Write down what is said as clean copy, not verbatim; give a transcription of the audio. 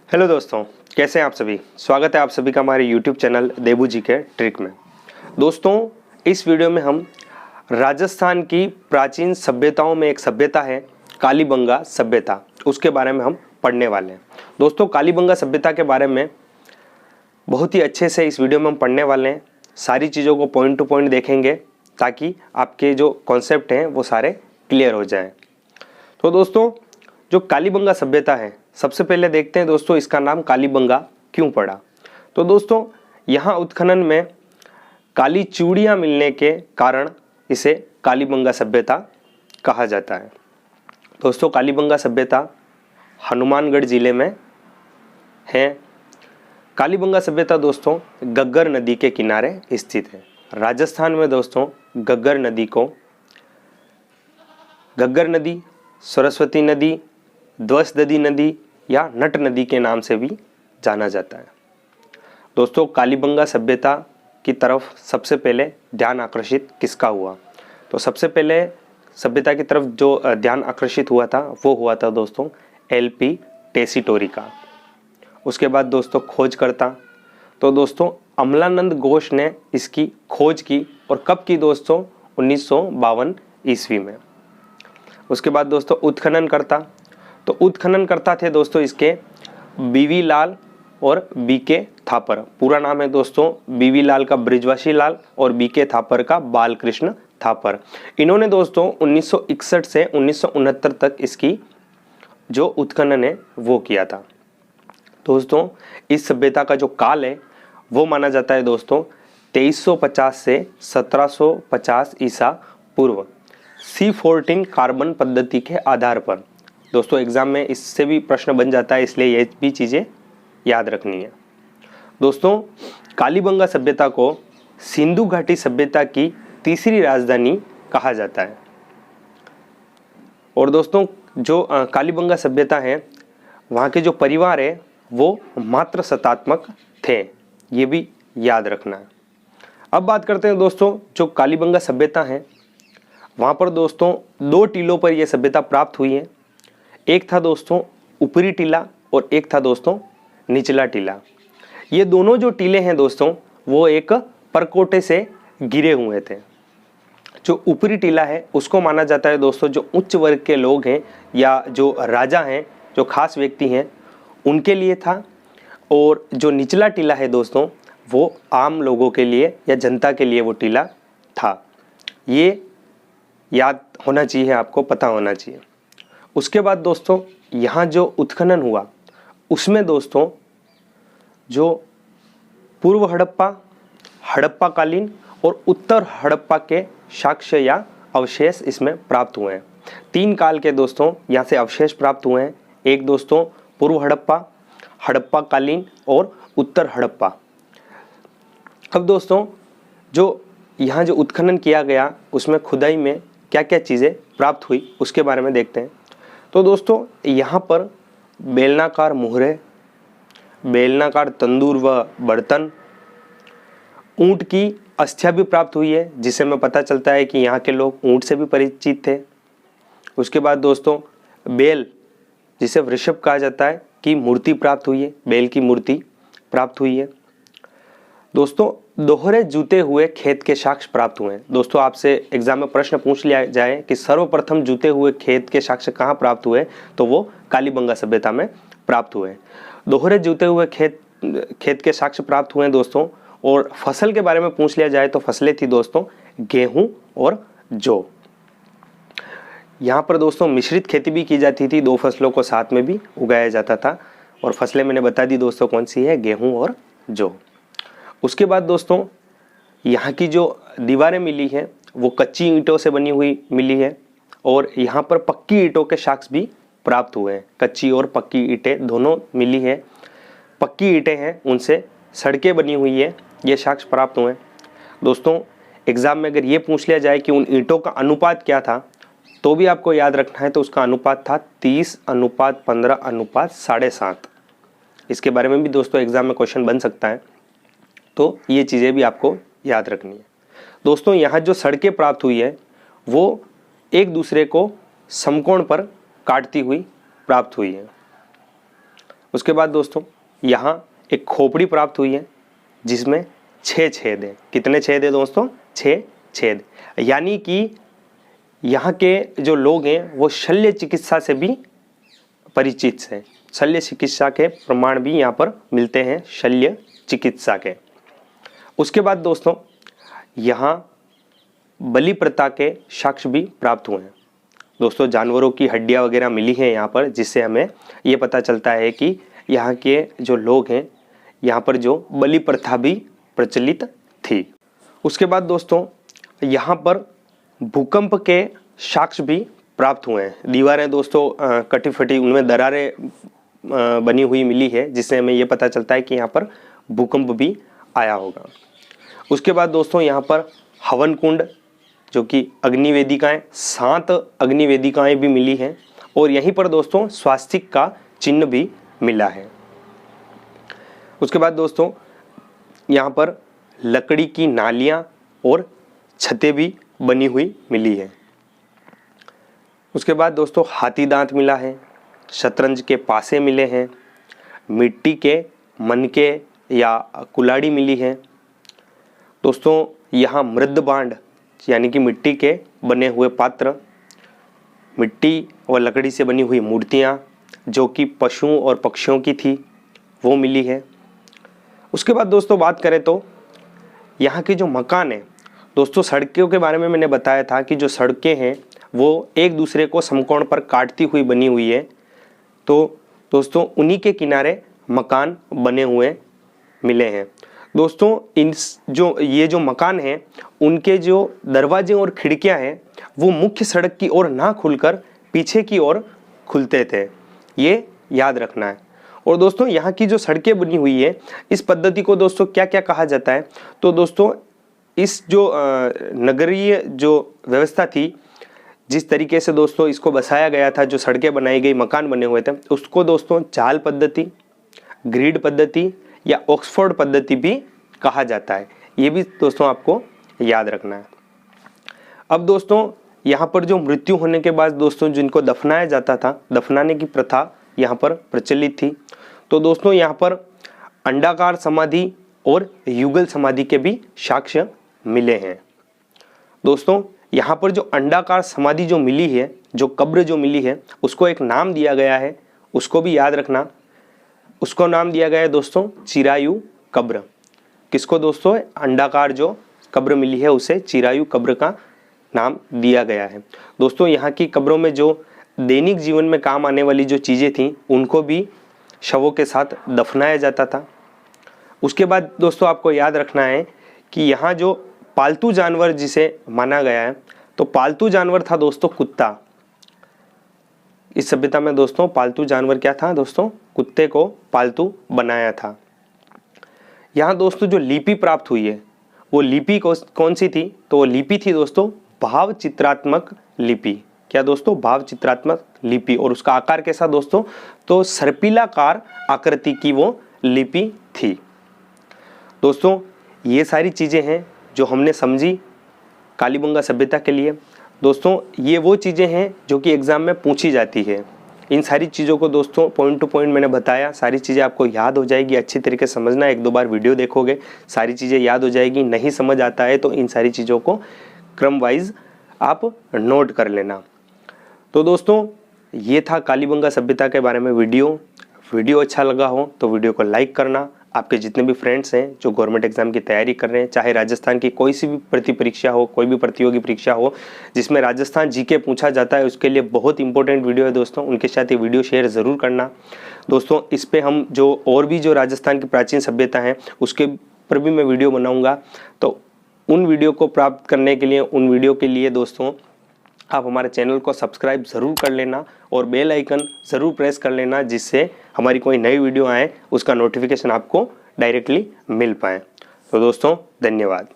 Hello दोस्तों, कैसे हैं आप सभी। स्वागत है आप सभी का हमारे YouTube चैनल देबू जी के ट्रिक में। दोस्तों, इस वीडियो में हम राजस्थान की प्राचीन सभ्यताओं में एक सभ्यता है कालीबंगा सभ्यता, उसके बारे में हम पढ़ने वाले हैं। दोस्तों, कालीबंगा सभ्यता के बारे में बहुत ही अच्छे से इस वीडियो में हम पढ़ने वाले हैं। सारी चीज़ों को पॉइंट टू पॉइंट देखेंगे ताकि आपके जो कॉन्सेप्ट हैं वो सारे क्लियर हो जाएं। तो दोस्तों, जो कालीबंगा सभ्यता है, सबसे पहले देखते हैं दोस्तों इसका नाम कालीबंगा क्यों पड़ा। तो दोस्तों, यहाँ उत्खनन में काली चूड़ियाँ मिलने के कारण इसे कालीबंगा सभ्यता कहा जाता है। दोस्तों, कालीबंगा सभ्यता हनुमानगढ़ जिले में है। कालीबंगा सभ्यता दोस्तों गग्गर नदी के किनारे स्थित है। राजस्थान में दोस्तों गग्गर नदी को गग्गर नदी, सरस्वती नदी, ध्वसदधी नदी या नट नदी के नाम से भी जाना जाता है। दोस्तों, कालीबंगा सभ्यता की तरफ सबसे पहले ध्यान आकर्षित किसका हुआ? तो सबसे पहले सभ्यता की तरफ जो ध्यान आकर्षित हुआ था वो हुआ था दोस्तों LP टेसीटोरी का। उसके बाद दोस्तों खोजकर्ता तो दोस्तों अमलानंद घोष ने इसकी खोज की, और कब की दोस्तों? 1952 ईस्वी में। उसके बाद दोस्तों उत्खननकर्ता, तो उत्खननकर्ता थे दोस्तों इसके BV लाल और BK थापर। पूरा नाम है दोस्तों BV लाल का ब्रिजवासी लाल और BK थापर का बालकृष्ण थापर। इन्होंने दोस्तों 1961 से 1969 तक इसकी जो उत्खनन है वो किया था। दोस्तों, इस सभ्यता का जो काल है वो माना जाता है दोस्तों 2350 से 1750 ईसा पूर्व C14 कार्बन पद्धति के आधार पर। दोस्तों, एग्जाम में इससे भी प्रश्न बन जाता है, इसलिए ये भी चीज़ें याद रखनी है। दोस्तों, कालीबंगा सभ्यता को सिंधु घाटी सभ्यता की तीसरी राजधानी कहा जाता है। और दोस्तों, जो कालीबंगा सभ्यता है वहाँ के जो परिवार है वो मात्र सत्तात्मक थे, ये भी याद रखना है। अब बात करते हैं दोस्तों, जो कालीबंगा सभ्यता है वहाँ पर दोस्तों 2 टीलों पर यह सभ्यता प्राप्त हुई है। एक था दोस्तों ऊपरी टीला और एक था दोस्तों निचला टीला। ये दोनों जो टीले हैं दोस्तों वो एक परकोटे से गिरे हुए थे। जो ऊपरी टीला है उसको माना जाता है दोस्तों जो उच्च वर्ग के लोग हैं या जो राजा हैं, जो खास व्यक्ति हैं, उनके लिए था। और जो निचला टीला है दोस्तों वो आम लोगों के लिए या जनता के लिए वो टीला था। ये याद होना चाहिए, आपको पता होना चाहिए। उसके बाद दोस्तों यहाँ जो उत्खनन हुआ उसमें दोस्तों जो पूर्व हड़प्पा, हड़प्पा कालीन और उत्तर हड़प्पा के साक्ष्य या अवशेष इसमें प्राप्त हुए हैं। 3 काल के दोस्तों यहाँ से अवशेष प्राप्त हुए हैं। एक दोस्तों पूर्व हड़प्पा, हड़प्पा कालीन और उत्तर हड़प्पा। अब दोस्तों जो यहाँ जो उत्खनन किया गया उसमें खुदाई में क्या क्या चीज़ें प्राप्त हुई उसके बारे में देखते हैं। तो दोस्तों यहाँ पर बेलनाकार मुहरे, बेलनाकार तंदूर व बर्तन, ऊँट की अस्थियाँ भी प्राप्त हुई है, जिससे हमें पता चलता है कि यहाँ के लोग ऊँट से भी परिचित थे। उसके बाद दोस्तों बेल, जिसे वृषभ कहा जाता है, की मूर्ति प्राप्त हुई है, बेल की मूर्ति प्राप्त हुई है। दोस्तों दोहरे जूते हुए खेत के साक्ष्य प्राप्त हुए हैं। दोस्तों, आपसे एग्जाम में प्रश्न पूछ लिया जाए कि सर्वप्रथम जूते हुए खेत के साक्ष्य कहाँ प्राप्त हुए, तो वो कालीबंगा सभ्यता में प्राप्त हुए। दोहरे जूते हुए खेत के साक्ष्य प्राप्त हुए हैं दोस्तों। और फसल के बारे में पूछ लिया जाए तो फसलें थी दोस्तों गेहूं और जौ। यहाँ पर दोस्तों मिश्रित खेती भी की जाती थी, 2 फसलों को साथ में भी उगाया जाता था। और फसलें मैंने बता दी दोस्तों कौन सी है, गेहूँ और जौ। उसके बाद दोस्तों यहाँ की जो दीवारें मिली हैं वो कच्ची ईंटों से बनी हुई मिली है। और यहाँ पर पक्की ईंटों के साक्ष्य भी प्राप्त हुए हैं। कच्ची और पक्की ईंटें दोनों मिली है। पक्की ईंटें हैं उनसे सड़कें बनी हुई है, ये साक्ष्य प्राप्त हुए हैं। दोस्तों, एग्जाम में अगर ये पूछ लिया जाए कि उन ईंटों का अनुपात क्या था तो भी आपको याद रखना है। तो उसका अनुपात था 30:15:7.5। इसके बारे में भी दोस्तों एग्जाम में क्वेश्चन बन सकता है, तो ये चीज़ें भी आपको याद रखनी है। दोस्तों, यहाँ जो सड़कें प्राप्त हुई है वो एक दूसरे को समकोण पर काटती हुई प्राप्त हुई है। उसके बाद दोस्तों यहाँ एक खोपड़ी प्राप्त हुई है जिसमें 6 छेद हैं। कितने छेद है दोस्तों? 6 छेद। यानी कि यहाँ के जो लोग हैं वो शल्य चिकित्सा से भी परिचित हैं। शल्य चिकित्सा के प्रमाण भी यहाँ पर मिलते हैं, शल्य चिकित्सा के। उसके बाद दोस्तों यहाँ बलि प्रथा के साक्ष्य भी प्राप्त हुए हैं। दोस्तों जानवरों की हड्डियाँ वगैरह मिली हैं यहाँ पर, जिससे हमें ये पता चलता है कि यहाँ के जो लोग हैं यहाँ पर जो बलि प्रथा भी प्रचलित थी। उसके बाद दोस्तों यहाँ पर भूकंप के साक्ष्य भी प्राप्त हुए हैं। दीवारें दोस्तों कटी फटी, उनमें दरारें बनी हुई मिली है, जिससे हमें ये पता चलता है कि यहाँ पर भूकंप भी आया होगा। उसके बाद दोस्तों यहाँ पर हवन कुंड जो कि अग्निवेदिकाएं, 7 अग्निवेदिकाएं भी मिली हैं और यहीं पर दोस्तों स्वास्तिक का चिन्ह भी मिला है। उसके बाद दोस्तों यहाँ पर लकड़ी की नालियाँ और छतें भी बनी हुई मिली है। उसके बाद दोस्तों हाथी दांत मिला है, शतरंज के पासे मिले हैं, मिट्टी के मनके या कुल्हाड़ी मिली है। दोस्तों यहाँ मृदबांड यानी कि मिट्टी के बने हुए पात्र, मिट्टी और लकड़ी से बनी हुई मूर्तियाँ जो कि पशुओं और पक्षियों की थी वो मिली है। उसके बाद दोस्तों बात करें तो यहाँ के जो मकान है दोस्तों, सड़कों के बारे में मैंने बताया था कि जो सड़कें हैं वो एक दूसरे को समकोण पर काटती हुई बनी हुई है। तो दोस्तों उन्हीं के किनारे मकान बने हुए मिले हैं। दोस्तों ये जो मकान हैं उनके जो दरवाजे और खिड़कियां हैं वो मुख्य सड़क की ओर ना खुलकर पीछे की ओर खुलते थे, ये याद रखना है। और दोस्तों यहाँ की जो सड़कें बनी हुई है इस पद्धति को दोस्तों क्या क्या कहा जाता है? तो दोस्तों इस जो नगरीय जो व्यवस्था थी, जिस तरीके से दोस्तों इसको बसाया गया था, जो सड़कें बनाई गई, मकान बने हुए थे, उसको दोस्तों चाल पद्धति, ग्रिड पद्धति या ऑक्सफोर्ड पद्धति भी कहा जाता है। ये भी दोस्तों आपको याद रखना है। अब दोस्तों यहाँ पर जो मृत्यु होने के बाद दोस्तों जिनको दफनाया जाता था, दफनाने की प्रथा यहाँ पर प्रचलित थी। तो दोस्तों यहाँ पर अंडाकार समाधि और युगल समाधि के भी साक्ष्य मिले हैं। दोस्तों यहाँ पर जो अंडाकार समाधि जो मिली है, जो कब्र जो मिली है, उसको एक नाम दिया गया है, उसको भी याद रखना। उसको नाम दिया गया है दोस्तों चिरायु कब्र। किसको दोस्तों? अंडाकार जो कब्र मिली है उसे चिरायु कब्र का नाम दिया गया है। दोस्तों यहाँ की कब्रों में जो दैनिक जीवन में काम आने वाली जो चीज़ें थीं उनको भी शवों के साथ दफनाया जाता था। उसके बाद दोस्तों आपको याद रखना है कि यहाँ जो पालतू जानवर जिसे माना गया है, तो पालतू जानवर था दोस्तों कुत्ता। इस सभ्यता में दोस्तों पालतू जानवर क्या था दोस्तों? कुत्ते को पालतू बनाया था। यहाँ दोस्तों जो लिपि प्राप्त हुई है वो लिपि कौन सी थी? तो वो लिपि थी दोस्तों भाव चित्रात्मक लिपि। क्या दोस्तों? भाव चित्रात्मक लिपि। और उसका आकार कैसा दोस्तों? तो सर्पिलाकार आकृति की वो लिपि थी। दोस्तों ये सारी चीज़ें हैं जो हमने समझी कालीबंगा सभ्यता के लिए। दोस्तों ये वो चीज़ें हैं जो कि एग्ज़ाम में पूछी जाती है। इन सारी चीज़ों को दोस्तों पॉइंट टू पॉइंट मैंने बताया, सारी चीज़ें आपको याद हो जाएगी। अच्छी तरीके से समझना, 1-2 बार वीडियो देखोगे सारी चीज़ें याद हो जाएगी। नहीं समझ आता है तो इन सारी चीज़ों को क्रम वाइज आप नोट कर लेना। तो दोस्तों ये था कालीबंगा सभ्यता के बारे में वीडियो अच्छा लगा हो तो वीडियो को लाइक करना। आपके जितने भी फ्रेंड्स हैं जो गवर्नमेंट एग्जाम की तैयारी कर रहे हैं, चाहे राजस्थान की कोई सी भी परीक्षा हो, कोई भी प्रतियोगी परीक्षा हो जिसमें राजस्थान जीके पूछा जाता है, उसके लिए बहुत इंपॉर्टेंट वीडियो है दोस्तों। उनके साथ ये वीडियो शेयर ज़रूर करना दोस्तों। इस पे हम जो और भी जो राजस्थान की प्राचीन सभ्यता है उसके पर भी मैं वीडियो बनाऊँगा। तो उन वीडियो को प्राप्त करने के लिए, उन वीडियो के लिए दोस्तों आप हमारे चैनल को सब्सक्राइब ज़रूर कर लेना और बेल आइकन ज़रूर प्रेस कर लेना, जिससे हमारी कोई नई वीडियो आए उसका नोटिफिकेशन आपको डायरेक्टली मिल पाए। तो दोस्तों धन्यवाद।